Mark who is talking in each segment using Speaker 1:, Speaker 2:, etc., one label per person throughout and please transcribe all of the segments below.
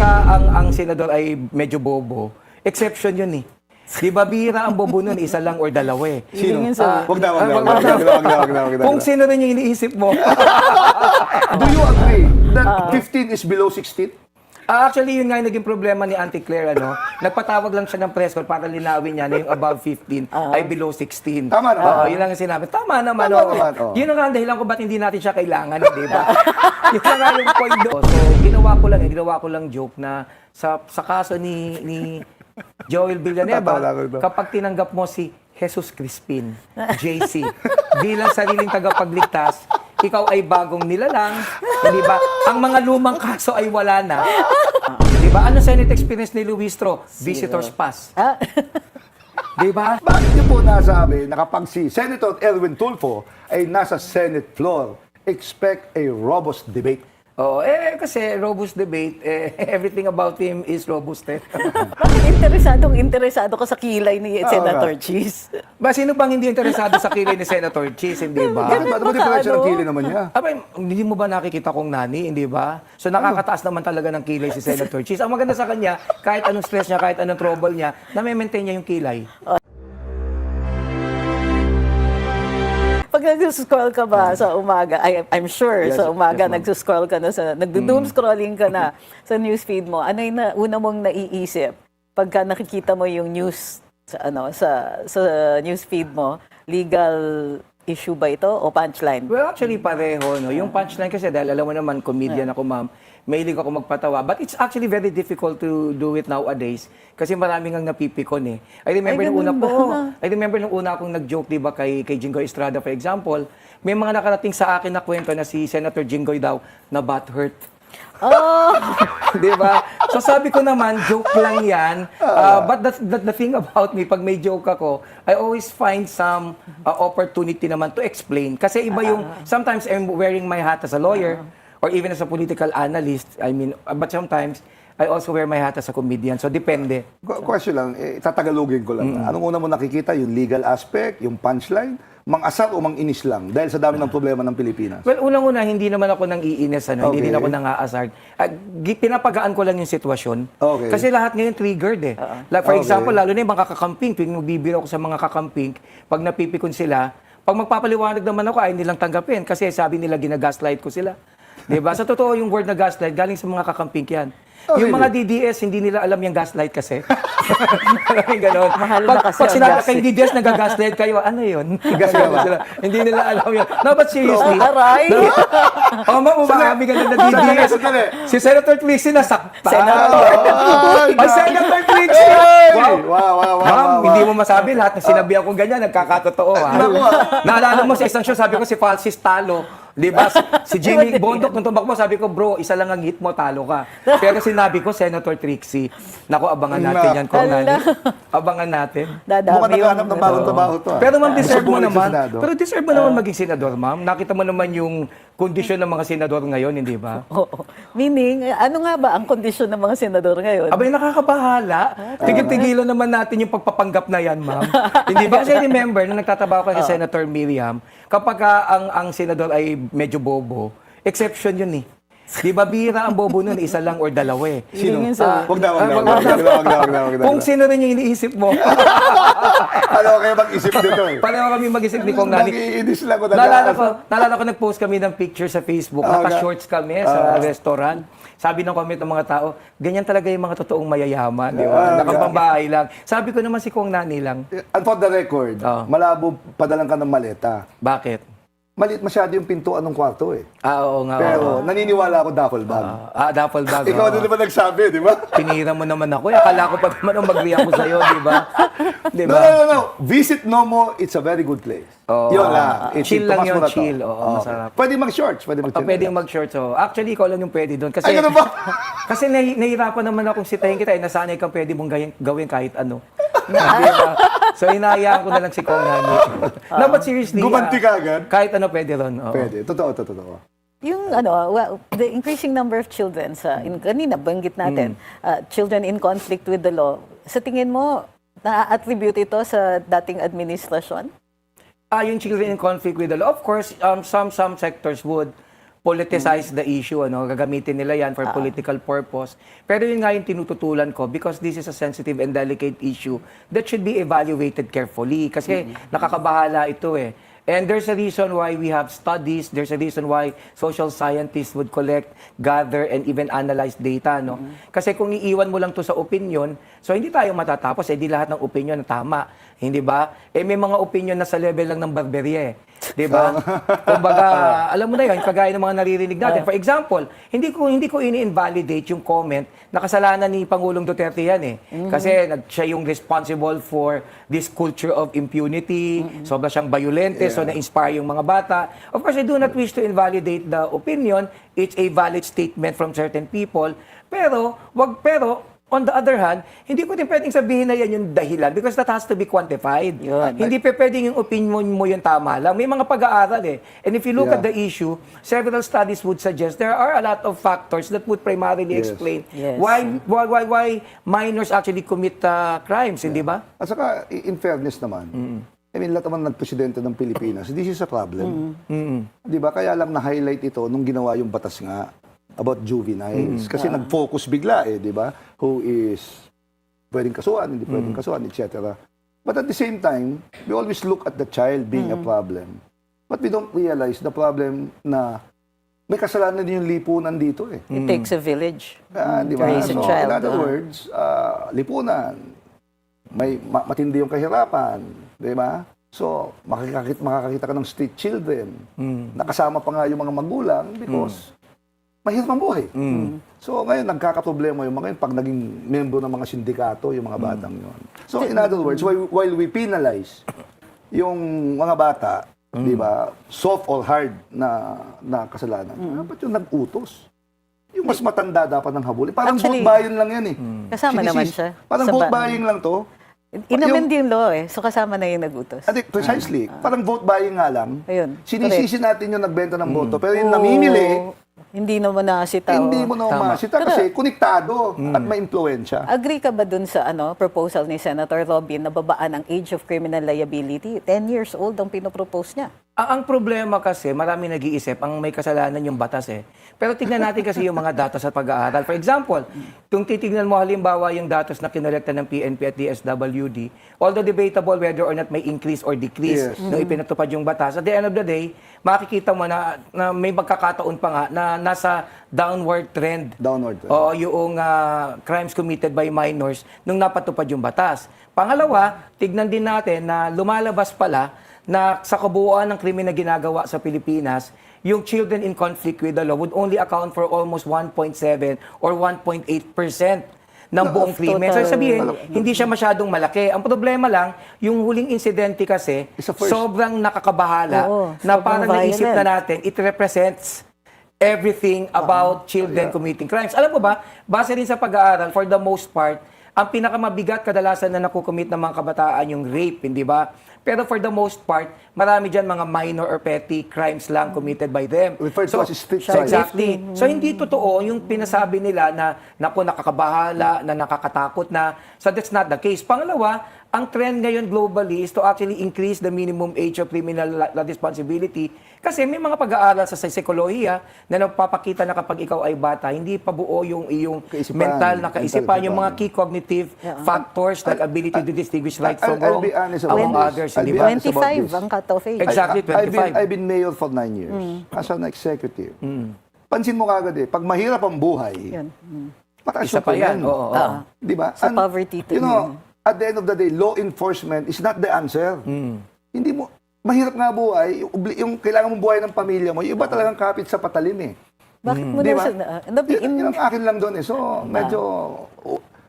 Speaker 1: ang senador ay medyo bobo, exception yun eh. Di ba bihira ang bobo nun, isa lang or dalawa eh.
Speaker 2: Sino?
Speaker 3: Yun sa-
Speaker 2: Wag na.
Speaker 1: Kung sino rin yung iniisip mo.
Speaker 2: Do you agree that 15 is below 16?
Speaker 1: Actually, yun nga yung naging problema ni Auntie Claire, ano? Nagpatawag lang siya ng press call para linawin niya na yung above 15 ay below 16.
Speaker 2: Tama naman.
Speaker 1: Oo, yun lang yung sinabi. Tama naman.
Speaker 2: Tama
Speaker 1: oo.
Speaker 2: naman, oo.
Speaker 1: Yun ang nga ang dahilan kung ba't hindi natin siya kailangan, di ba? Yun lang nga yung point doon. So, ginawa ko lang joke na sa kaso ni Joel Villanueva,
Speaker 2: Tatawa lang ako.
Speaker 1: kapag tinanggap mo si Jesus Crispin, JC, bilang sariling tagapagligtas, ikaw ay bagong nilalang, di ba? Ang mga lumang kaso ay wala na. Di ba? Ano Senate experience ni Luis Tro? Visitor's pass. Di ba?
Speaker 2: Bakit niyo po nasabi na kapag si Senator Erwin Tulfo ay nasa Senate floor, expect a robust debate?
Speaker 1: Oo, kasi robust debate, everything about him is robust eh.
Speaker 3: Bakit interesado ka sa kilay ni Senator Cheese?
Speaker 1: Ba, sino bang hindi interesado sa kilay ni Senator Cheese, hindi ba?
Speaker 2: Bakit ba? Ano ba diferensya ng kili naman niya?
Speaker 1: Abay, hindi mo ba nakikita kong nani, hindi ba? So nakakataas naman talaga ng kilay si Senator Cheese. Ang maganda sa kanya, kahit anong stress niya, kahit anong trouble niya, na-maintain niya yung kilay.
Speaker 3: Pag nag-scroll ka ba sa umaga, I'm sure
Speaker 2: Yes,
Speaker 3: sa umaga
Speaker 2: yes, ma'am.
Speaker 3: nag-scroll ka na, nag-doom scrolling ka na sa newsfeed mo, ano yung una mong naiisip pagka nakikita mo yung news sa newsfeed mo, legal issue ba ito o punchline?
Speaker 1: Well, actually, pareho. No? Yung punchline kasi, dahil alam mo naman, comedian ako, ma'am, mahilig ako magpatawa. But it's actually very difficult to do it nowadays kasi maraming ang napipikon eh. I remember nung una
Speaker 3: ganun ba?
Speaker 1: nung una akong nag-joke, di ba, kay Jinggoy Estrada, for example, may mga nakarating sa akin na kwento na si Senator Jinggoy daw na butthurt.
Speaker 3: Oh!
Speaker 1: Di ba? So sabi ko naman, joke lang yan. But the thing about me, pag may joke ako, I always find some opportunity naman to explain. Kasi iba yung, sometimes I'm wearing my hat as a lawyer or even as a political analyst. I mean, but sometimes, I also wear my hat as a comedian. So depende.
Speaker 2: Question lang, tatagalogin ko lang. Anong una mo nakikita? Yung legal aspect, yung punchline, mang-asar o mang-inis lang? Dahil sa dami ng problema ng Pilipinas.
Speaker 1: Well, unang-una, hindi naman ako nang iinis, hindi
Speaker 2: Okay.
Speaker 1: din ako nang aasar. Pinapagaan ko lang yung sitwasyon.
Speaker 2: Okay.
Speaker 1: Kasi lahat ngayon triggered eh. Like, for
Speaker 2: Okay.
Speaker 1: example, lalo na yung mga kakamping, tuwing magbibiro ako sa mga kakamping, pag napipikon sila, pag magpapaliwanag naman ako, ay nilang tanggapin. Kasi sabi nila, ginagaslight ko sila. Diba? Sa totoo, yung word na gaslight, galing sa mga kakamping yan.
Speaker 2: Oh,
Speaker 1: Yung
Speaker 2: really?
Speaker 1: mga DDS, hindi nila alam yung gaslight kasi. Maraming ganon.
Speaker 3: Mahal na kasi
Speaker 1: Pag
Speaker 3: ang
Speaker 1: sinabi
Speaker 3: gas
Speaker 1: kay
Speaker 3: eh.
Speaker 1: DDS, nagagaslight kayo, ano yun? Sila. Hindi nila alam yun. No, but seriously.
Speaker 3: Aray!
Speaker 1: Ma'am, umahami ka na DDS.
Speaker 2: Sandali.
Speaker 1: Si Senator Trixie nasakta.
Speaker 3: Senator.
Speaker 1: Ay, Senator Trixie! Wow!
Speaker 2: Wow.
Speaker 1: Ma'am, hindi mo masabi lahat na sinabi ako ganyan, nagkakatotoo ha. Naalala mo sa isang show, sabi ko si Francis talo. Di ba? Si Jimmy Bondok, nung tumakbo, sabi ko, bro, isa lang ang hit mo, talo ka. Pero sinabi ko, Senator Trixie. Naku, abangan natin yan, kung nani. Abangan natin.
Speaker 3: Dadami
Speaker 2: Mukhang naghahanap ng bagong trabaho to.
Speaker 1: Pero ma'am, deserve mo
Speaker 2: Subukan sa
Speaker 1: naman.
Speaker 2: Senado.
Speaker 1: Pero deserve mo naman maging senador, ma'am. Nakita mo naman yung kondisyon ng mga senador ngayon, hindi ba?
Speaker 3: Oo. Meaning, ano nga ba ang kondisyon ng mga senador ngayon?
Speaker 1: Abay, nakakabahala. Tigil-tigilan naman natin yung pagpapanggap na yan, ma'am. Hindi ba? Kasi remember, nung nagtatrabaho ka kay Senator Miriam, kapag ang senador ay medyo bobo, exception yun eh. Di ba, bihira ang bobo nun, isa lang or dalawa eh.
Speaker 3: Sino? Yun sa-
Speaker 2: Wag na.
Speaker 1: Kung sino rin yung iniisip mo.
Speaker 2: Ano kayo mag-isip dito eh?
Speaker 1: Pareho kami mag-isip ni Kong Nani.
Speaker 2: Nag-iinis lang ko.
Speaker 1: Naalala ko, nag-post kami ng picture sa Facebook. Naka-shorts kami sa restaurant. Sabi ng comment ng mga tao, ganyan talaga yung mga totoong mayayaman. Di ba? Nakapambahay lang. Sabi ko naman si Kong Nani lang.
Speaker 2: And for the record, malabo padalang ka ng maleta.
Speaker 1: Bakit?
Speaker 2: Maliit masyado yung pintuan ng kwarto eh.
Speaker 1: Oo nga.
Speaker 2: Pero naniniwala ako duffel bag.
Speaker 1: Duffel bag.
Speaker 2: Ikaw din naman nagsabi, di ba?
Speaker 1: Pinira mo naman ako. Akala ko pa naman ang mag-react ko sa'yo, di ba? Di
Speaker 2: No,
Speaker 1: ba?
Speaker 2: no. Visit Nomo, it's a very good place. Yun lang.
Speaker 1: Chill lang
Speaker 2: Tumas
Speaker 1: yun,
Speaker 2: mo na to.
Speaker 1: chill. Oo, masarap.
Speaker 2: Pwede mag-shorts, pwede mag-chill.
Speaker 1: Pwedeng mag-shorts. Oh. Actually, ikaw lang yung pwede doon. Kasi,
Speaker 2: Ay, ganun ba?
Speaker 1: kasi nahihirapan naman akong sitahin kita. Nasanay kang pwede mong gawin kahit ano. Diba? So, hinahayaan ko na lang si Kong Nani. No, but seriously,
Speaker 2: Gumanti ka agad?
Speaker 1: kahit ano pwede ron. Oo.
Speaker 2: Pwede. Totoo.
Speaker 3: Yung the increasing number of children kanina banggit natin, children in conflict with the law. Sa tingin mo, na-attribute ito sa dating administrasyon?
Speaker 1: Yung children in conflict with the law, of course, some sectors would. politicize the issue, ano, gagamitin nila yan for political purpose. Pero yun nga yung tinututulan ko because this is a sensitive and delicate issue that should be evaluated carefully kasi nakakabahala ito eh. And there's a reason why we have studies, there's a reason why social scientists would collect, gather, and even analyze data, no? Kasi kung iiwan mo lang to sa opinion, so hindi tayo matatapos, di lahat ng opinion na tama, hindi ba? May mga opinion na sa level lang ng barberya eh. Di ba? Kumbaga, alam mo na yun, kagaya ng mga naririnig natin. For example, hindi ko ini-invalidate yung comment na kasalanan ni Pangulong Duterte yan eh. Kasi siya yung responsible for this culture of impunity, sobra siyang violente, so na-inspire yung mga bata. Of course, I do not wish to invalidate the opinion. It's a valid statement from certain people. Pero on the other hand, hindi ko din pwedeng sabihin na yan yung dahilan because that has to be quantified.
Speaker 3: Yun.
Speaker 1: Hindi pwedeng yung opinion mo yung tama lang. May mga pag-aaral eh. And if you look at the issue, several studies would suggest there are a lot of factors that would primarily explain
Speaker 3: Yes.
Speaker 1: why minors actually commit crimes, hindi ba?
Speaker 2: At saka, in fairness naman, I mean, lahat naman nagpresidente ng Pilipinas, this is a problem. Di ba? Kaya lang na-highlight ito nung ginawa yung batas nga about juveniles. Kasi nag-focus bigla eh, di ba? Who is pwedeng kasuhan, hindi pwedeng kasuhan, etc. But at the same time, we always look at the child being a problem. But we don't realize the problem na may kasalanan din yung lipunan dito eh.
Speaker 3: It takes a village
Speaker 2: Di
Speaker 3: to
Speaker 2: ba?
Speaker 3: raise a
Speaker 2: So,
Speaker 3: child.
Speaker 2: in other words, lipunan, may matindi yung kahirapan, di ba? So, makakakita ka ng street children. Nakasama pa nga yung mga magulang because mahirap ang buhay. So, ngayon, nagkakaproblema yung mga yun pag naging membro ng mga sindikato, yung mga batang yun. So, in other words, while we penalize yung mga bata, di ba, soft or hard na kasalanan, dapat yung nag-utos. Yung mas matanda dapat ng habulin. Parang
Speaker 3: Actually,
Speaker 2: vote buying lang yan eh.
Speaker 3: kasama naman siya
Speaker 2: Parang
Speaker 3: sa
Speaker 2: vote
Speaker 3: ba-
Speaker 2: buying lang to.
Speaker 3: Inamend yung law eh. So kasama na yung nagutos.
Speaker 2: Precisely. Parang vote buying nga lang.
Speaker 3: Ayun.
Speaker 2: Sinisisi natin yung nagbenta ng boto. Pero yung namimili,
Speaker 3: Hindi naman na si tao.
Speaker 2: hindi mo na masita kasi konektado at may impluensya.
Speaker 3: Agree ka ba dun sa proposal ni Senator Robin na babaan ang age of criminal liability? 10 years old ang pinopropose niya.
Speaker 1: Ang problema kasi, marami nag-iisip, ang may kasalanan yung batas eh. Pero tignan natin kasi yung mga datos sa pag-aaral. For example, kung titignan mo halimbawa yung datos na kinolekta ng PNP at DSWD, although debatable whether or not may increase or decrease nung ipinatupad yung batas, at the end of the day, makikita mo na may magkakataon pa nga na nasa downward trend.
Speaker 2: Downward.
Speaker 1: Oo, yung crimes committed by minors nung napatupad yung batas. Pangalawa, tignan din natin na lumalabas pala na sa kabuuan ng krimen na ginagawa sa Pilipinas, yung children in conflict with the law would only account for almost 1.7 or 1.8% ng buong krimen. So sabihin, hindi siya masyadong malaki. Ang problema lang, yung huling insidente kasi,
Speaker 2: It's a first.
Speaker 1: sobrang nakakabahala
Speaker 3: Oo,
Speaker 1: na
Speaker 3: sobrang
Speaker 1: parang naisip
Speaker 3: violent.
Speaker 1: na natin, it represents everything about children committing crimes. Alam mo ba, base rin sa pag-aaral, for the most part, ang pinakamabigat kadalasan na nakukumit ng mga kabataan yung rape, hindi ba? Pero for the most part, marami dyan mga minor or petty crimes lang committed by them.
Speaker 2: Referred to as street crime.
Speaker 1: Exactly. So hindi totoo yung pinasabi nila na naku, nakakabahala, na nakakatakot na. So that's not the case. Pangalawa, ang trend ngayon globally is to actually increase the minimum age of criminal responsibility. Kasi may mga pag-aaral sa psikolohiya na nagpapakita na kapag ikaw ay bata, hindi pa buo yung iyong
Speaker 2: Kaisipan.
Speaker 1: mental na kaisipan, yung mga
Speaker 2: Mental
Speaker 1: key cognitive factors like ability to distinguish right from
Speaker 2: I'll
Speaker 1: wrong,
Speaker 2: be honest about
Speaker 1: among
Speaker 2: this.
Speaker 1: others,
Speaker 2: I'll
Speaker 1: di
Speaker 2: be
Speaker 1: ba?
Speaker 2: honest about
Speaker 3: 25
Speaker 2: this.
Speaker 3: ang cutoff age.
Speaker 1: Exactly, 25.
Speaker 2: I've been mayor for 9 years as an executive. Pansin mo kagad eh, pag mahirap ang buhay,
Speaker 3: Yun.
Speaker 2: mataas
Speaker 1: Isa
Speaker 2: yung
Speaker 1: pa yan.
Speaker 2: krimen.
Speaker 1: Oo, oo.
Speaker 2: Di ba?
Speaker 3: Sa poverty to
Speaker 2: You know, at the end of the day, law enforcement is not the answer. Hindi mo, mahirap nga buhay, yung kailangan mong buhay ng pamilya mo, yung iba talagang kapit sa patalim eh.
Speaker 3: Bakit mo
Speaker 2: Di
Speaker 3: na
Speaker 2: ba? Yun ang akin lang doon eh. So, medyo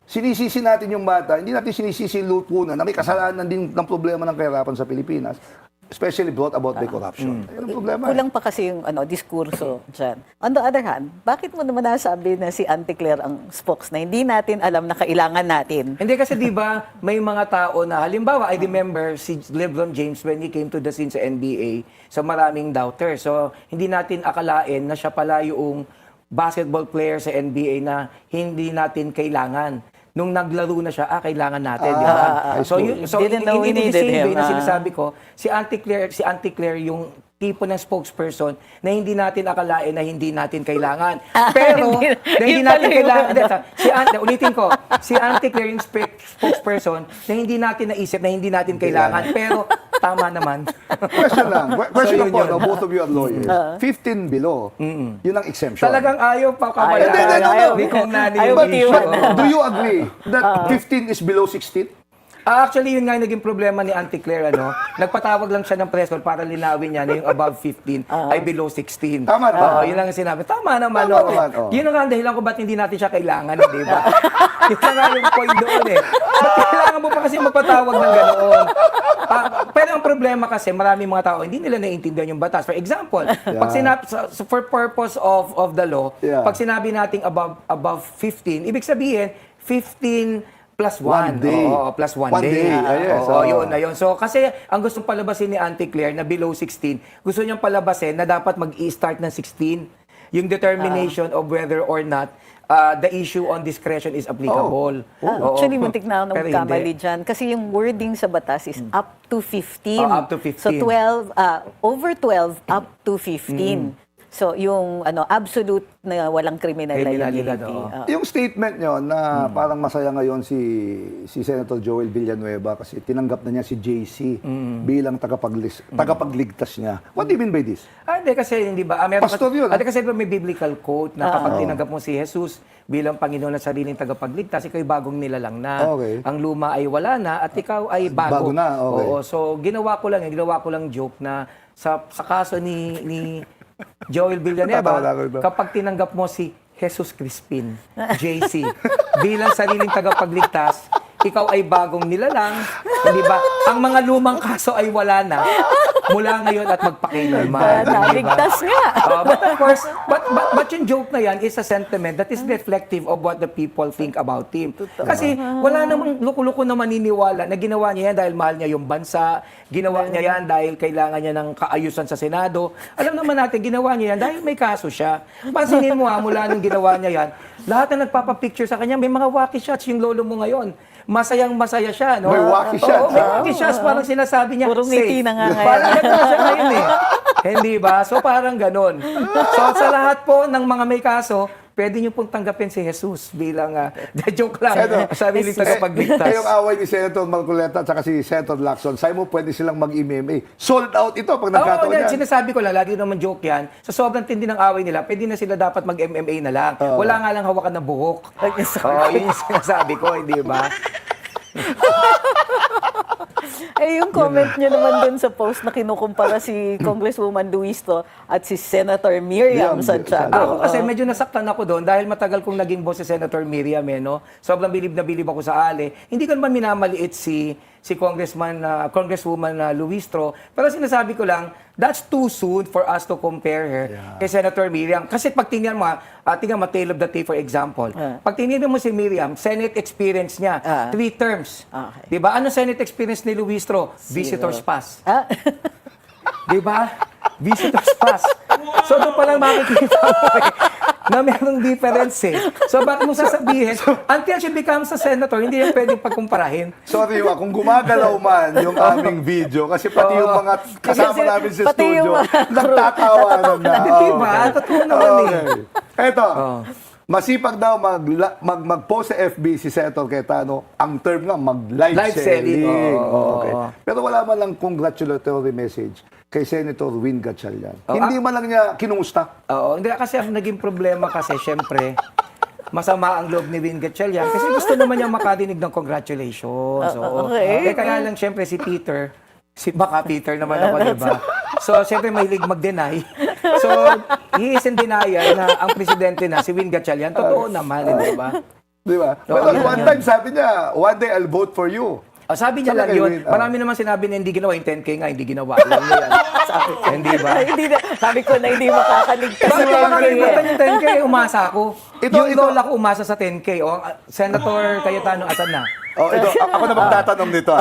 Speaker 2: sinisisi natin yung bata, hindi natin sinisisi yung lupunan na may kasalanan din ng problema ng kahirapan sa Pilipinas, especially brought about by corruption. Ayun ang problema.
Speaker 3: Kulang pa kasi yung diskurso dyan. On the other hand, bakit mo naman nasabi na si Auntie Claire ang spokes na hindi natin alam na kailangan natin?
Speaker 1: Hindi kasi 'di ba may mga tao na halimbawa I remember si LeBron James when he came to the scene sa NBA sa maraming doubters. So hindi natin akalain na siya pala yung basketball player sa NBA na hindi natin kailangan. Nung naglaro na siya, kailangan natin, di ba? So
Speaker 3: Didn't know we
Speaker 1: in the
Speaker 3: needed
Speaker 1: same
Speaker 3: him.
Speaker 1: way na sinasabi ko, si Auntie Claire yung tipo ng spokesperson na hindi natin akalain na hindi natin kailangan. Pero, na hindi
Speaker 3: yun
Speaker 1: natin
Speaker 3: pala
Speaker 1: kailangan.
Speaker 3: yun.
Speaker 1: Ulitin ko, si Auntie Claire yung spokesperson na hindi natin naisip na hindi natin kailangan. Pero, tama naman.
Speaker 2: Question lang. Question
Speaker 1: So,
Speaker 2: lang
Speaker 1: yun
Speaker 2: po,
Speaker 1: yun.
Speaker 2: no? Both of you are lawyers. 15 below, yun ang exemption.
Speaker 1: Talagang ayaw pa
Speaker 3: Ayaw.
Speaker 1: kamala.
Speaker 3: Ayaw.
Speaker 1: Ni Kong Nani
Speaker 3: Ayaw
Speaker 1: yung issue.
Speaker 3: matiwan.
Speaker 2: Do you agree that 15 is below 16?
Speaker 1: Actually, yun nga yung naging problema ni Auntie Claire, ano? Nagpatawag lang siya ng press call para linawin niya na yung above 15 ay below 16.
Speaker 2: Tama naman.
Speaker 1: Oo, yun lang ang sinabi. Tama naman,
Speaker 2: Tama
Speaker 1: oo.
Speaker 2: naman, oo.
Speaker 1: Yun ang dahilan ko ba't hindi natin siya kailangan, di ba? Yun na nga yung point doon eh. Ba't kailangan mo pa kasi magpatawag ng ganoon? Pero ang problema kasi, maraming mga tao, hindi nila naiintindihan yung batas. For example, pag sinabi, for purpose of the law,
Speaker 2: Yeah.
Speaker 1: pag sinabi nating above 15, ibig sabihin, 15 plus 1.
Speaker 2: One day.
Speaker 1: Oo, plus 1
Speaker 2: One
Speaker 1: day.
Speaker 2: day. Yes,
Speaker 1: Oo,
Speaker 2: oo.
Speaker 1: yun na yun. So, kasi ang gustong palabasin ni Auntie Claire na below 16, gusto niyang palabasin na dapat mag-i-start ng 16. Yung determination of whether or not the issue on discretion is applicable. Oo.
Speaker 3: Actually, muntik na ako
Speaker 1: Pero
Speaker 3: magkamali
Speaker 1: hindi.
Speaker 3: dyan. Kasi yung wording sa batas is up to 15.
Speaker 1: Up to 15.
Speaker 3: So 12, over 12, up to 15. So yung absolute na walang criminal
Speaker 1: Kriminalidad,
Speaker 3: liability.
Speaker 1: oo.
Speaker 2: Yung statement nyo na parang masaya ngayon si Senator Joel Villanueva kasi tinanggap na niya si JC bilang tagapagligtas niya. What do you mean by this?
Speaker 1: Hindi kasi hindi ba? Meron
Speaker 2: Pastor yun,
Speaker 1: Kasi may biblical quote na kapag tinanggap mo si Jesus bilang Panginoon at sariling tagapagligtas, ikaw ay bagong nilalang na.
Speaker 2: Okay.
Speaker 1: Ang luma ay wala na at ikaw ay bago.
Speaker 2: Bago na, okay.
Speaker 1: Oo, so ginawa ko lang joke na sa kaso ni Joel Villanueva,
Speaker 2: Tatawa lang ako ito.
Speaker 1: kapag tinanggap mo si Jesus Crispin, JC, bilang sariling tagapagligtas, ikaw ay bagong nilalang, di ba? Ang mga lumang kaso ay wala na mula ngayon at magpakailanman.
Speaker 3: Naligtas nga.
Speaker 1: But of course, but yung joke na yan is a sentiment that is reflective of what the people think about him. Kasi wala namang luko-luko na maniniwala na ginawa niya yan dahil mahal niya yung bansa, ginawa niya yan dahil kailangan niya ng kaayusan sa Senado. Alam naman natin, ginawa niya yan dahil may kaso siya. Pansinin mo mula nung ginawa niya yan, lahat na nagpapapicture sa kanya, may mga wacky shots yung lolo mo ngayon. Masayang-masaya siya, no?
Speaker 2: May wacky shots,
Speaker 1: May wacky shots, parang sinasabi niya,
Speaker 3: Puro ngiti
Speaker 1: safe.
Speaker 3: na nga ngayon.
Speaker 1: Parang ganun siya ngayon eh. Hindi ba? So parang ganun. So sa lahat po ng mga may kaso, pwede niyo pong tanggapin si Jesus bilang, joke lang, sariling tagapagligtas.
Speaker 2: Kayong away ni Senator Marcoleta at saka si Senator Lacson, sa'yo mo pwede silang mag-MMA. Sold out ito pag nagkataon
Speaker 1: Oo,
Speaker 2: yan.
Speaker 1: sinasabi ko lang, lagi naman joke yan. Sa sobrang tindi ng away nila, pwede na sila dapat mag-MMA na lang. Wala nga lang hawakan ng buhok. Oo, yun yung sinasabi ko, hindi ba?
Speaker 3: Yung comment niyo naman dun sa post na kinukumpara si Congresswoman Luisto at si Senator Miriam Santiago.
Speaker 1: Ako kasi medyo nasaktan ako doon dahil matagal kong naging boss si Senator Miriam, no? Sobrang bilib na bilib ako sa Ali. Hindi ko naman minamaliit si Congresswoman Luistro, pero sinasabi ko lang, that's too soon for us to compare her kay Senator Miriam. Kasi pag tingnan mo, tingnan mo, Tale of the Tape for example. Pag tingnan mo si Miriam, Senate experience niya, 3 terms.
Speaker 3: Okay.
Speaker 1: Diba? Ano Senate experience ni Luistro? Visitor's pass. Di ba? Visitors pass. So doon pa lang makikita mo na merong difference eh. So bakit mo sasabihin, until she becomes a senator, hindi yan pwedeng pagkumparahin.
Speaker 2: Sorry, kung gumagalaw man yung aming video, kasi pati yung mga kasama
Speaker 3: Kasi
Speaker 2: namin sa
Speaker 3: pati yung
Speaker 2: studio,
Speaker 3: mga
Speaker 2: nagtatawanan na.
Speaker 1: Diba? Totoo naman eh.
Speaker 2: Eto, masipag daw mag-post sa FB si Senator Cayetano, ang term nga, mag-live
Speaker 1: Live
Speaker 2: selling.
Speaker 1: selling.
Speaker 2: Okay. Pero wala man lang congratulatory message kay Senator Win Gatchalian. Hindi man lang niya kinumusta.
Speaker 1: Oo, hindi kasi ang naging problema kasi, syempre, masama ang loob ni Win Gatchalian kasi gusto naman niya makadinig ng congratulations. Oo.
Speaker 3: Okay.
Speaker 1: Kaya lang, syempre, si Peter, baka Peter naman ako, di ba? So, syempre, mahilig mag-deny. So, he is in denial na ang presidente na, si Win Gatchalian, totoo naman, di ba?
Speaker 2: Di ba? Pero one time sabi niya, one day I'll vote for you.
Speaker 1: Sabi niya
Speaker 2: Sabi
Speaker 1: lang
Speaker 2: kay
Speaker 1: yun.
Speaker 2: Win,
Speaker 1: Marami naman sinabi na hindi ginawa. Yung 10K nga, hindi ginawa. Alam niya yan. Hindi ba?
Speaker 3: Hindi na, sabi ko na hindi makakaligtas
Speaker 1: Bakit
Speaker 3: si
Speaker 1: ko
Speaker 3: MK.
Speaker 1: makalimutan yung 10K? Umasa ako. Yung
Speaker 2: Ito-
Speaker 1: lola ko umasa sa 10K. Senator Cayetano, asan na?
Speaker 2: Ito, ako na magtatanong nito.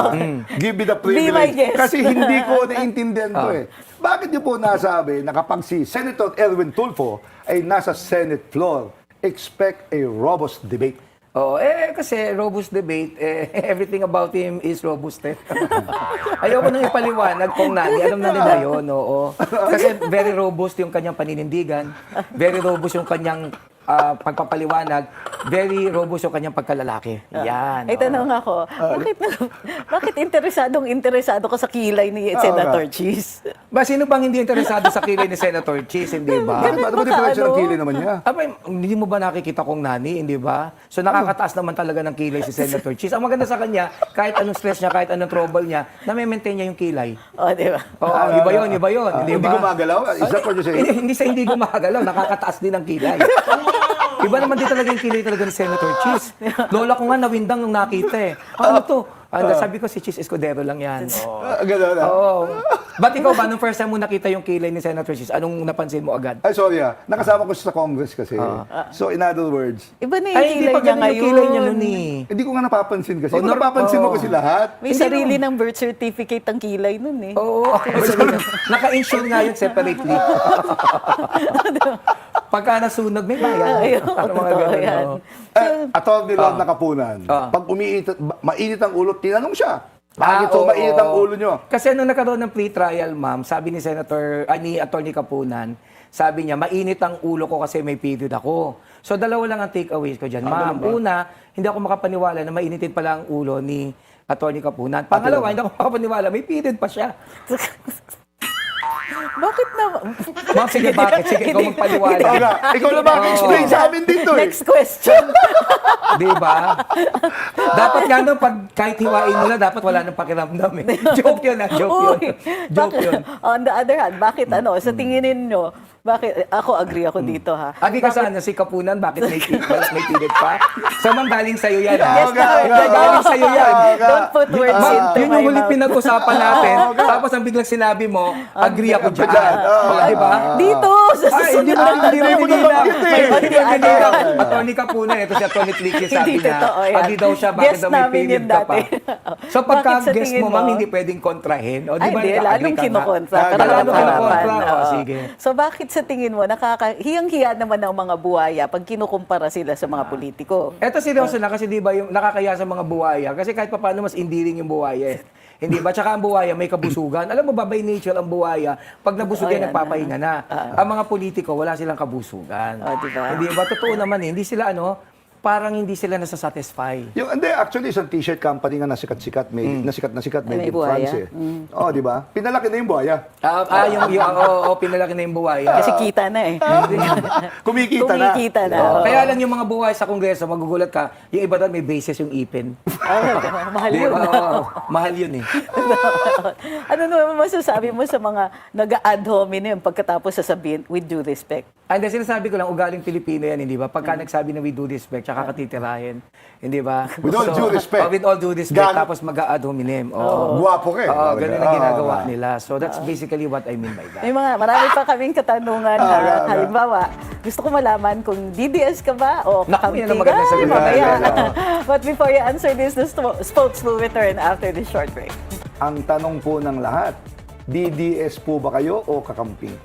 Speaker 2: Give me the
Speaker 3: Be my
Speaker 2: privilege.
Speaker 3: guest.
Speaker 2: Kasi hindi ko naiintindihan to eh. Bakit niyo po nasabi na kapag si Senator Erwin Tulfo ay nasa Senate floor, expect a robust debate?
Speaker 1: Oo, kasi robust debate, everything about him is robust eh. Ayoko nang ipaliwanag kung nani, alam na nila yun, oo. Kasi very robust yung kanyang paninindigan, very robust yung kanyang pagpapaliwanag, very robust yung kanyang pagkalalaki. Yan.
Speaker 3: Ay, tanong ako, bakit interesado ka sa kilay ni Senator Cheese?
Speaker 1: Ba, sino bang hindi interesado sa kilay ni Senator Cheese, hindi ba?
Speaker 2: Ano ba diferensya ng kilay naman niya?
Speaker 1: Abay, hindi mo ba nakikita kong nani, hindi ba? So nakakataas naman talaga ng kilay si Senator Cheese. Ang maganda sa kanya, kahit anong stress niya, kahit anong trouble niya, na-maintain niya yung kilay.
Speaker 3: O, di ba?
Speaker 1: Oo, iba yun, iba yun. Hindi
Speaker 2: Hindi
Speaker 1: ba?
Speaker 2: gumagalaw? Is that what you're saying?
Speaker 1: Hindi sa hindi gumagalaw, nakakataas din ang kilay. Iba naman din talaga yung kilay talaga ni Senator Cheese. Lola ko nga nawindang nung nakita eh. Ano to? Sabi ko si Cheese Escudero lang yan.
Speaker 2: Gano'n na.
Speaker 1: Oo. Ba't ikaw ba, nung first time mo nakita yung kilay ni Senator Cheese, anong napansin mo agad?
Speaker 2: Ay, sorry nakasama ko siya sa Congress kasi. So, in other words,
Speaker 3: Iba na yung
Speaker 1: Ay, hindi
Speaker 3: kilay
Speaker 1: pa
Speaker 3: niya
Speaker 1: ganun
Speaker 3: ngayon.
Speaker 1: yung kilay niya nun eh.
Speaker 2: hindi ko nga napapansin kasi. Kung napapansin mo kasi lahat.
Speaker 3: May sarili ng birth certificate ang kilay nun eh.
Speaker 1: Oo. Naka-insure nga yun separately. Pagka nasunog, may bayad.
Speaker 3: Ayun,
Speaker 1: Parang mga
Speaker 3: totoo
Speaker 1: ganun,
Speaker 3: yan.
Speaker 1: oo.
Speaker 2: Atty. Lord Nakapunan, pag mainit ang ulo, tinanong siya. Bakit
Speaker 1: Oo.
Speaker 2: mainit ang ulo nyo?
Speaker 1: Kasi nung nagkaroon ng pre-trial, ma'am, sabi ni ni Atty. Kapunan, sabi niya, mainit ang ulo ko kasi may period ako. So, dalawa lang ang takeaways ko dyan. Ma'am, una, hindi ako makapaniwala na mainitin pala ang ulo ni Atty. Kapunan. Pangalawa, hindi ako makapaniwala, may period pa siya.
Speaker 3: Bakit na?
Speaker 1: Ma'am, sige, bakit? Sige, ikaw magpaliwala.
Speaker 2: Ikaw na ba? Explain sa amin dito eh.
Speaker 3: Next question.
Speaker 1: Di ba? Dapat nga no, kahit hiwain mo na, dapat wala nang pakiramdam eh. Joke yun joke yun.
Speaker 3: Uy,
Speaker 1: Joke
Speaker 3: bakit-
Speaker 1: yun.
Speaker 3: On the other hand, bakit sa tingin ninyo, bakit, ako agree ako dito ha.
Speaker 1: Agi ka sana, si Kapunan, bakit may period pa? So, ma'am, galing sa'yo yan.
Speaker 3: Yes,
Speaker 1: Galing sa'yo yan.
Speaker 3: Don't put words
Speaker 1: Ma'am,
Speaker 3: into
Speaker 1: yun
Speaker 3: my
Speaker 1: yung huli
Speaker 3: mouth.
Speaker 1: pinag-usapan natin. Tapos ang biglang sinabi mo, agree ako dyan. Di ba?
Speaker 3: Dito, sa
Speaker 1: Ay,
Speaker 3: susunod
Speaker 1: hindi
Speaker 3: na
Speaker 1: hindi may binila.
Speaker 3: May
Speaker 1: Hindi may
Speaker 3: ano.
Speaker 1: binila. Attorney Kapunan, ito si Attorney Trixie, sabi
Speaker 3: Hindi
Speaker 1: niya,
Speaker 3: totoo yan.
Speaker 1: agree daw siya, bakit
Speaker 3: Guest
Speaker 1: daw may
Speaker 3: namin
Speaker 1: period
Speaker 3: yun
Speaker 1: ka pa.
Speaker 3: dati.
Speaker 1: So pagka
Speaker 3: Bakit sa
Speaker 1: guest
Speaker 3: tingin
Speaker 1: mo, ma'am,
Speaker 3: mo?
Speaker 1: hindi pwedeng kontrahin. O, di
Speaker 3: Ay,
Speaker 1: ba?
Speaker 3: hindi.
Speaker 1: Nag-agree
Speaker 3: Lalong
Speaker 1: ka nga.
Speaker 3: kinukontra.
Speaker 2: Lalong
Speaker 3: Karapatan.
Speaker 1: kinukontra. O,
Speaker 3: Oo.
Speaker 1: sige.
Speaker 3: So, bakit sa tingin mo, hiyang-hiya naman ang mga buhaya pag kinukumpara sila sa mga politiko?
Speaker 1: Eto seryoso na kasi di ba yung nakakaya sa mga buhaya kasi kahit papaano mas endearing yung buhaya eh. Hindi ba? Tsaka ang buhaya may kabusugan. Alam mo ba by nature ang buhaya, pag nabusog yan,
Speaker 3: yan,
Speaker 1: nagpapahinga na. Ang mga politiko, wala silang kabusugan.
Speaker 3: Oh, di ba?
Speaker 1: Hindi ba? Totoo naman eh. Hindi sila parang hindi sila nasasatisfy.
Speaker 2: Hindi, actually, isang t-shirt company nga nasikat-sikat, nasikat
Speaker 3: May
Speaker 2: made in
Speaker 3: buhaya.
Speaker 2: France eh. Oh, di ba? Pinalaki na yung buhaya.
Speaker 1: Pinalaki na yung buhaya.
Speaker 3: Kasi kita na eh.
Speaker 2: Kumikita na.
Speaker 3: Kumikita na.
Speaker 1: Oo.
Speaker 3: oo.
Speaker 1: Kaya lang yung mga buhay sa Kongreso, magugulat ka, yung iba doon may basis yung ipin.
Speaker 3: Mahal
Speaker 1: Di
Speaker 3: yun.
Speaker 1: ba? Oo. Mahal yun eh.
Speaker 3: Ano naman masasabi mo sa mga nag-ad hominem pagkatapos sasabihin, with due respect?
Speaker 1: And then sinasabi ko lang, ugaling Pilipino yan, hindi ba? Pagka nagsabi na with due respect, tsaka katitirahin. Hindi ba?
Speaker 2: With all due respect.
Speaker 1: With all due respect,
Speaker 2: Gan-
Speaker 1: tapos mag-a-ad hominem. Oo.
Speaker 2: Guwapo ka eh.
Speaker 1: Oo, ganun ang ginagawa
Speaker 2: Oo.
Speaker 1: nila. So that's basically what I mean by that.
Speaker 3: Marami pa kaming katanungan na halimbawa, gusto ko malaman kung DDS ka ba o
Speaker 1: Naku, yan ang
Speaker 3: kakampi
Speaker 1: magandang
Speaker 3: ka?
Speaker 1: sagot.
Speaker 3: Mamaya.
Speaker 2: Yeah.
Speaker 3: But before you answer this, the spokes will return after this short break.
Speaker 2: Ang tanong po ng lahat, DDS po ba kayo o kakamping?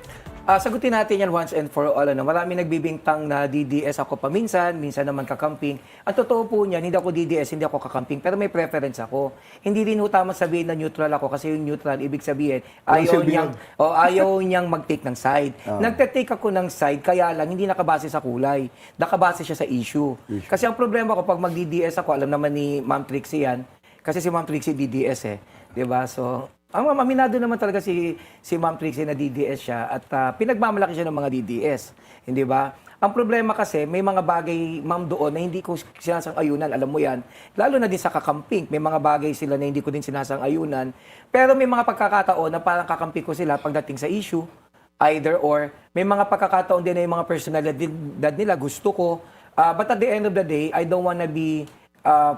Speaker 1: Sagutin natin yan once and for all. Marami nagbibintang na DDS ako paminsan, minsan naman kakamping. Ang totoo po niyan, hindi ako DDS, hindi ako kakamping, pero may preference ako. Hindi rin ho tama sabihin na neutral ako kasi yung neutral, ibig sabihin, ayaw niyang mag-take ng side. Nagte-take ako ng side, kaya lang hindi nakabase sa kulay. Nakabase siya sa issue. Kasi ang problema ko, pag mag-DDS ako, alam naman ni Ma'am Trixie yan, kasi si Ma'am Trixie DDS eh. Diba? So, aminado naman talaga si Ma'am Trixie na DDS siya at pinagmamalaki siya ng mga DDS. Hindi ba? Ang problema kasi, may mga bagay, ma'am, doon na hindi ko sinasang-ayunan, alam mo yan. Lalo na din sa kakamping, may mga bagay sila na hindi ko din sinasang-ayunan. Pero may mga pagkakataon na parang kakampi ko sila pagdating sa issue, either or. May mga pagkakataon din na yung mga personalidad nila gusto ko. But at the end of the day, I don't wanna be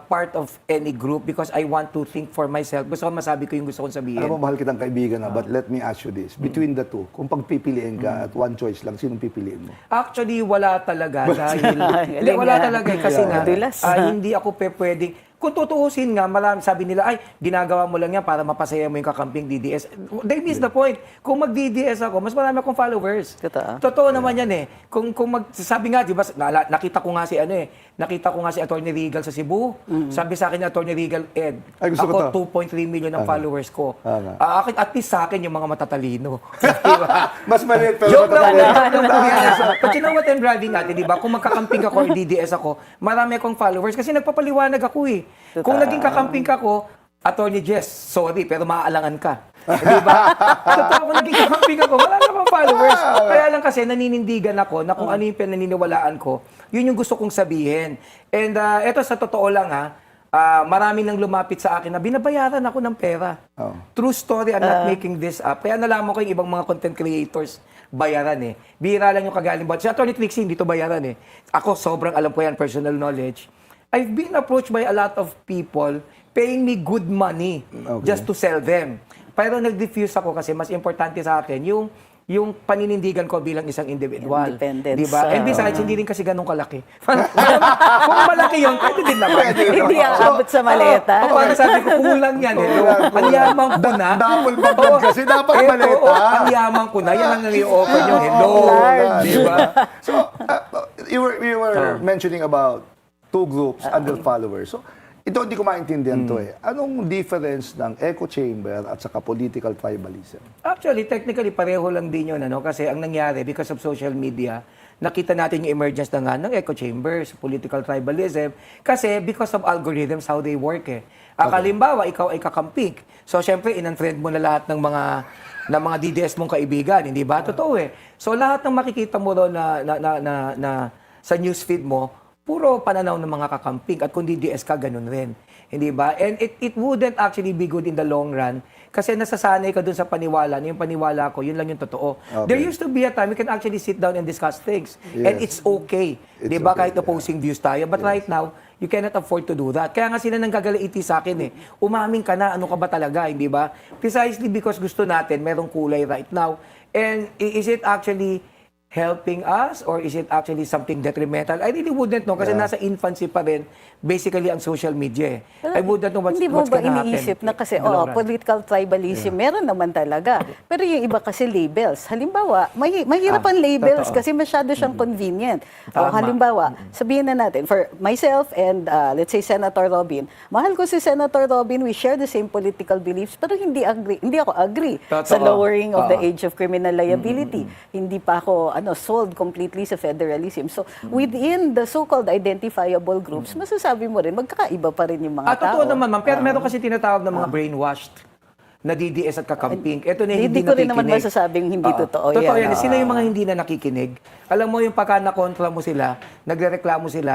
Speaker 1: part of any group because I want to think for myself. Gusto ko masabi ko yung gusto kong sabihin.
Speaker 2: Alam mo, mahal kitang kaibigan but let me ask you this. Between the two, kung pagpipiliin ka at one choice lang, sinong pipiliin mo?
Speaker 1: Actually, wala talaga. Dahil, hindi, wala talaga. Kasi nga,
Speaker 3: Madulas.
Speaker 1: hindi ako pwedeng, kung tutuusin nga, marami sabi nila, ay, ginagawa mo lang yan para mapasaya mo yung kakamping DDS. They miss the point. Kung mag-DDS ako, mas marami akong followers. Totoo naman yan eh. Kung sabi nga, di ba, nakita ko nga si Atty. Regal sa Cebu. Sabi sa akin ni Atty. Regal, Ed,
Speaker 2: Ay, gusto ko
Speaker 1: ako 2.3 million ang followers ko.
Speaker 2: Tama.
Speaker 1: At least sa akin, yung mga matatalino. Diba?
Speaker 2: Mas maliit pero
Speaker 1: Joke lang,
Speaker 2: matatapos.
Speaker 1: But you know what I'm driving natin, di ba? Kung magkakamping ako or DDS ako, marami akong followers kasi nagpapaliwanag ako eh. Kung naging kakamping ako, Attorney Jess, sorry, pero maaalangan ka. Di ba? Totoo, kung naging kakamping ako, wala na akong followers. Kaya lang kasi naninindigan ako na kung ano yung pinaniniwalaan ko, yun yung gusto kong sabihin. And eto sa totoo lang marami nang lumapit sa akin na binabayaran ako ng pera.
Speaker 2: Oh.
Speaker 1: True story, I'm not making this up. Kaya nalaman ko yung ibang mga content creators bayaran eh. Bihira lang yung kagaling ba. Si Atty. Trixie, hindi to bayaran eh. Ako, sobrang alam ko yan, personal knowledge. I've been approached by a lot of people paying me good money just to sell them. Pero nag-refuse ako kasi mas importante sa akin yung paninindigan ko bilang isang individual.
Speaker 3: Independence.
Speaker 1: Diba? And besides, hindi rin kasi ganun kalaki. Kung malaki yun, pwede din naman.
Speaker 3: Hindi aabot sa maleta.
Speaker 1: Parang sabi ko, kulang yan. Hello. Ang yaman ko na.
Speaker 2: Double bag kasi dapat
Speaker 1: Eto,
Speaker 2: maleta.
Speaker 1: ang yaman ko na. Yan ang i-offer nyo. Hello.
Speaker 3: Large.
Speaker 1: Diba?
Speaker 2: So, you were mentioning about two groups under followers. So, ito hindi ko maintindihan to eh. Anong difference ng echo chamber at saka political tribalism?
Speaker 1: Actually, technically, pareho lang din yun. Kasi ang nangyari, because of social media, nakita natin yung emergence na nga ng echo chambers, political tribalism. Kasi because of algorithms, how they work eh. Kalimbawa, ikaw ay kakamping. So, syempre, in-unfriend mo na lahat ng mga DDS mong kaibigan. Hindi ba? Totoo eh. So, lahat ng makikita mo ron na sa newsfeed mo, puro pananaw ng mga kakamping at kung DDS ka, ganun rin. Hindi ba? And it wouldn't actually be good in the long run kasi nasasanay ka dun sa paniwala na yung paniwala ko, yun lang yung totoo.
Speaker 2: Okay.
Speaker 1: There used to be a time we can actually sit down and discuss things.
Speaker 2: Yes.
Speaker 1: And it's okay.
Speaker 2: It's
Speaker 1: Di ba?
Speaker 2: okay,
Speaker 1: Kahit opposing views tayo. But right now, you cannot afford to do that. Kaya nga sila nang gagalaiti sa akin eh. Umamin ka na, ano ka ba talaga, hindi ba? Precisely because gusto natin, merong kulay right now. And is it actually helping us or is it actually something detrimental? I really wouldn't know kasi nasa infancy pa rin basically ang social media eh. I wouldn't know what's
Speaker 3: Hindi mo
Speaker 1: what's
Speaker 3: ba
Speaker 1: gonna happen.
Speaker 3: iniisip na kasi,
Speaker 1: in the long run.
Speaker 3: political tribalism, meron naman talaga. Pero yung iba kasi labels. Halimbawa, mahirap ang labels
Speaker 1: totoo.
Speaker 3: kasi masyado siyang convenient. O,
Speaker 1: Tama.
Speaker 3: halimbawa, sabihin na natin, for myself and let's say Senator Robin, mahal ko si Senator Robin, we share the same political beliefs, pero hindi ako agree
Speaker 1: Totoo.
Speaker 3: sa lowering of the age of criminal liability. Hindi pa ako sold completely sa federalism. So, within the so-called identifiable groups, masasabi mo rin, magkakaiba pa rin yung mga tao.
Speaker 1: Totoo naman, ma'am. Pero meron kasi tinatawag ng mga brainwashed na DDS at kakamping. Ito na hindi
Speaker 3: Hindi ko rin naman
Speaker 1: nakikinig.
Speaker 3: masasabing hindi totoo
Speaker 1: Totoo
Speaker 3: yan.
Speaker 1: yan. Sila yung mga hindi na nakikinig. Alam mo yung pagka na-kontra mo sila, nagrereklamo sila,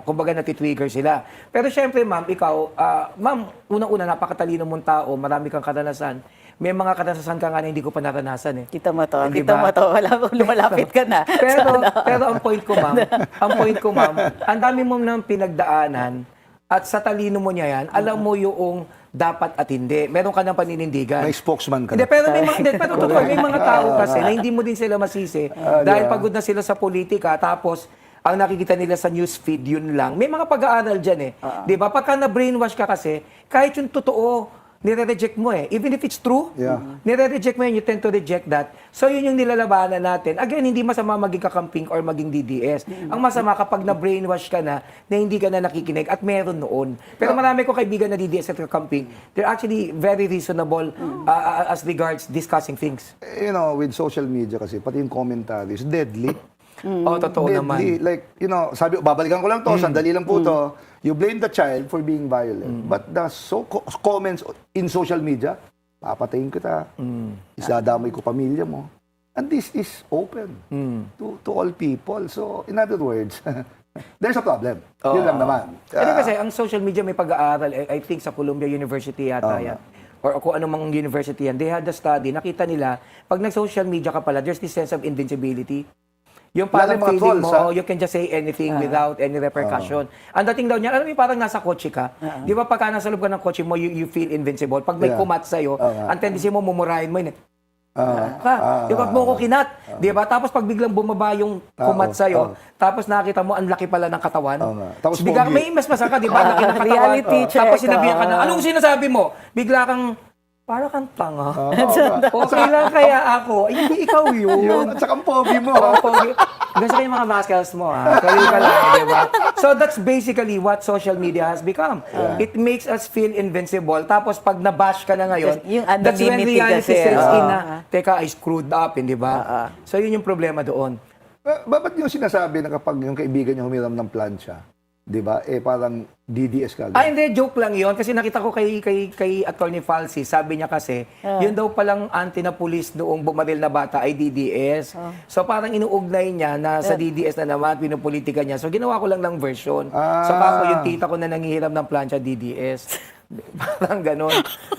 Speaker 1: kumbaga natitrigger sila. Pero syempre, ma'am, ikaw, ma'am, unang-una, napakatalino mong tao, marami kang karanasan. May mga karanasan ka nga na hindi ko pa naranasan eh.
Speaker 3: Kita mo to,
Speaker 1: Hindi
Speaker 3: kita
Speaker 1: ba?
Speaker 3: mo to. Lumalapit ka na.
Speaker 1: Pero ang point ko, ma'am, ang dami mo nang pinagdaanan at sa talino mo niya yan, alam mo yung dapat at hindi. Meron ka ng paninindigan.
Speaker 2: May spokesman ka
Speaker 1: Hindi,
Speaker 2: na.
Speaker 1: pero totoo, may mga tao kasi na hindi mo din sila masisi dahil pagod na sila sa politika tapos ang nakikita nila sa newsfeed yun lang. May mga pag-aaral dyan eh. Di ba? Pagka na-brainwash ka kasi, kahit yung totoo, nire-reject mo eh. Even if it's true, nire-reject mo yun, you tend to reject that. So yun yung nilalabanan natin. Again, hindi masama maging kakamping or maging DDS. Ang masama kapag na-brainwash ka na hindi ka na nakikinig at meron noon. Pero marami ko kaibigan na DDS at kakamping, they're actually very reasonable as regards discussing things.
Speaker 2: You know, with social media kasi, pati yung commentaries, deadly.
Speaker 1: Totoo naman.
Speaker 2: Like, sabi, babalikan ko lang to, sandali lang po to. You blame the child for being violent. But the comments in social media, papatayin kita, isadamay ko pamilya mo. And this is open to all people. So, in other words, there's a problem. Yun lang naman.
Speaker 1: Pero kasi ang social media may pag-aaral, I think sa Columbia University yata yan. Or kung anong university yan. They had a study, nakita nila, pag nag-social media ka pala, there's this sense of invincibility. Yung parang
Speaker 2: Lalo mga
Speaker 1: feeling mo,
Speaker 2: trolls,
Speaker 1: you can just say anything without any repercussion. Ang dating daw niya, alam mo yung parang nasa kotse ka. Di ba pagka nasa loob ka ng kotse mo, you feel invincible. Pag may kumat sa'yo, ang tendency mo, mumurahin mo yun. Yung pag mo ko kinat, di ba? Tapos pag biglang bumaba yung kumat sa'yo, tapos nakita mo, ang laki pala ng katawan.
Speaker 2: Tapos
Speaker 1: Bigla,
Speaker 2: pogi.
Speaker 1: may mas masaka, di ba? Laki ng katawan.
Speaker 3: Reality check.
Speaker 1: Tapos sinabihan ka na, anong sinasabi mo? Bigla kang, para kang tanga. Okay lang kaya ako. Ay, hindi ikaw yun.
Speaker 2: At saka ang pogi mo.
Speaker 1: Pogi. Gusto ko yung mga muscles mo, ha? Kaya ka lang, di ba? So that's basically what social media has become. It makes us feel invincible. Tapos pag nabash ka na ngayon,
Speaker 3: Yung
Speaker 1: that's when
Speaker 3: anonymity
Speaker 1: reality
Speaker 3: kasi.
Speaker 1: sets in na, teka, I screwed up, hindi ba? So yun yung problema doon.
Speaker 2: Ba't yung sinasabi na kapag yung kaibigan niya humiram ng plancha, di ba, parang DDS ka agad?
Speaker 1: Hindi, joke lang yon kasi nakita ko kay Attorney Falsi, sabi niya kasi, yun daw palang anti na pulis noong bumaril na bata ay DDS. So parang inuugnay niya na sa DDS na naman, pinupolitika niya. So ginawa ko lang ng version. So ako yung tita ko na nangihiram ng plancha DDS. Parang ganon.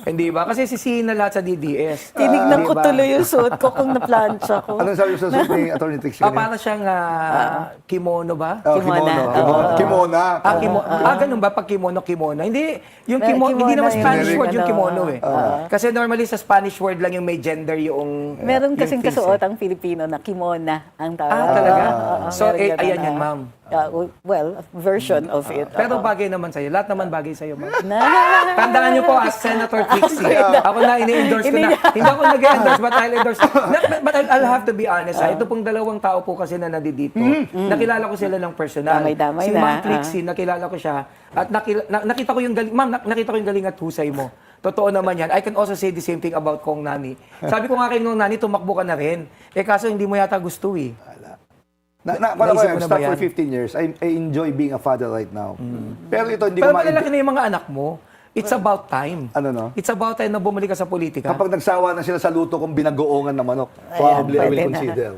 Speaker 1: Hindi ba? Kasi sisihin na lahat sa DDS.
Speaker 3: Tinignan ko
Speaker 1: Di ba?
Speaker 3: tuloy yung suot ko kung na-plancha ko.
Speaker 2: Anong sabi sa suit ni Attorney Trixie?
Speaker 1: Para siyang kimono ba?
Speaker 3: Kimona.
Speaker 2: Kimona.
Speaker 1: Ganun ba? Pag kimono. Hindi, yung
Speaker 3: Kimono
Speaker 1: hindi naman
Speaker 3: yung
Speaker 1: Spanish
Speaker 3: generic
Speaker 1: word yung
Speaker 3: ano.
Speaker 1: kimono eh. Kasi normally sa Spanish word lang yung may gender yung
Speaker 3: Meron
Speaker 1: yung
Speaker 3: kasing
Speaker 1: face,
Speaker 3: kasuot ang Filipino na kimona ang tawag.
Speaker 1: talaga? So,
Speaker 3: meron ganun,
Speaker 1: ayan yun, ma'am.
Speaker 3: Well, version of it.
Speaker 1: Pero bagay naman sa'yo. Lahat naman bagay sa'yo, ma'am.
Speaker 3: Na,
Speaker 1: Tandaan niyo po, as Senator Trixie, ako na ini-endorse ko na. Hindi ako nag-endorse, but I'll endorse. But I'll have to be honest, ito pong dalawang tao po kasi na nandito. Nakilala ko sila ng personal.
Speaker 3: Damay-damay
Speaker 1: Si
Speaker 3: na.
Speaker 1: Ma'am Trixie, nakilala ko siya. At nakita ko yung galing, ma'am, nakita ko yung galing at husay mo. Totoo naman yan. I can also say the same thing about Kong Nani. Sabi ko nga kay Kong Nani, tumakbo ka na rin. Kaso hindi mo yata gusto eh.
Speaker 2: Naisip ko
Speaker 1: na
Speaker 2: start
Speaker 1: ba yan?
Speaker 2: for 15 years. I enjoy being a father right now. Pero ito, hindi
Speaker 1: Pero
Speaker 2: ko
Speaker 1: malalaki na yung mga anak mo. It's about time.
Speaker 2: Ano no?
Speaker 1: It's about time na bumalik ka sa politika.
Speaker 2: Kapag nagsawa na sila sa luto kong binagoongan na manok, probably I will
Speaker 3: pwede na.
Speaker 2: consider.